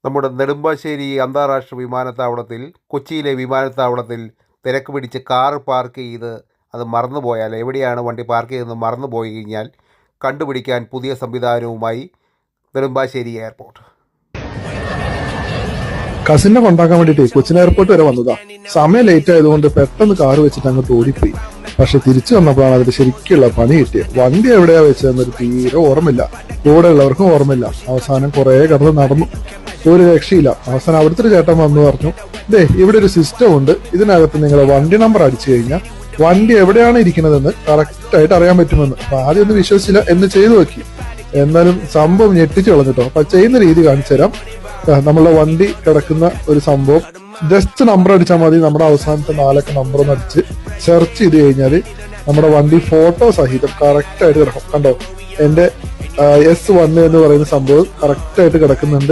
നമ്മുടെ നെടുമ്പാശ്ശേരി അന്താരാഷ്ട്ര വിമാനത്താവളത്തിൽ, കൊച്ചിയിലെ വിമാനത്താവളത്തിൽ തിരക്ക് പിടിച്ച് കാർ പാർക്ക് ചെയ്ത് അത് മറന്നുപോയാൽ, എവിടെയാണ് വണ്ടി പാർക്ക് ചെയ്തതെന്ന് മറന്നു പോയി കഴിഞ്ഞാൽ കണ്ടുപിടിക്കാൻ പുതിയ സംവിധാനവുമായി നെടുമ്പാശ്ശേരി എയർപോർട്ട്. കസിനെ കൊണ്ടാക്കാൻ വേണ്ടിട്ട് കൊച്ചിൻ എയർപോർട്ട് വരെ വന്നതാ. സമയം ലേറ്റ് ആയതുകൊണ്ട് പെട്ടെന്ന് കാർ വെച്ചിട്ട് അങ്ങ് ഓടിപ്പോയി. പക്ഷെ തിരിച്ചു വന്നപ്പോഴാണ് അതിന്റെ ശരിക്കുള്ള പണി കിട്ടിയത്. വണ്ടി എവിടെയാ വെച്ചതെന്നൊരു തീരെ ഓർമ്മയില്ല, കൂടെ ഉള്ളവർക്കും ഓർമ്മയില്ല. അവസാനം കുറെ കടന്ന് നടന്നു, ഒരു രക്ഷയില്ല. അവസാനം അവിടുത്തെ ഒരു ചേട്ടൻ വന്നു പറഞ്ഞു, ഇവിടെ ഒരു സിസ്റ്റം ഉണ്ട്, ഇതിനകത്ത് നിങ്ങളെ വണ്ടി നമ്പർ അടിച്ചു കഴിഞ്ഞാൽ വണ്ടി എവിടെയാണ് ഇരിക്കുന്നതെന്ന് കറക്റ്റ് ആയിട്ട് അറിയാൻ പറ്റുമെന്ന്. അപ്പൊ ആദ്യം ഒന്നും വിശ്വസിച്ചില്ല, എന്ന് ചെയ്തു നോക്കി. എന്നാലും സംഭവം ഞെട്ടിച്ചു കളഞ്ഞിട്ടോ. അപ്പൊ ചെയ്യുന്ന രീതി കാണിച്ചു തരാം. നമ്മളെ വണ്ടി കിടക്കുന്ന ഒരു സംഭവം, ജസ്റ്റ് നമ്പർ അടിച്ചാൽ മതി. നമ്മുടെ അവസാനത്തെ 4 അക്ക നമ്പർ ഒന്ന് അടിച്ച് സെർച്ച് ചെയ്ത് കഴിഞ്ഞാൽ നമ്മുടെ വണ്ടി ഫോട്ടോ സഹിതം കറക്റ്റ് ആയിട്ട് കിടക്കും. കണ്ടോ, എന്റെ S1 എന്ന് പറയുന്ന സംഭവം കറക്റ്റ് ആയിട്ട് കിടക്കുന്നുണ്ട്.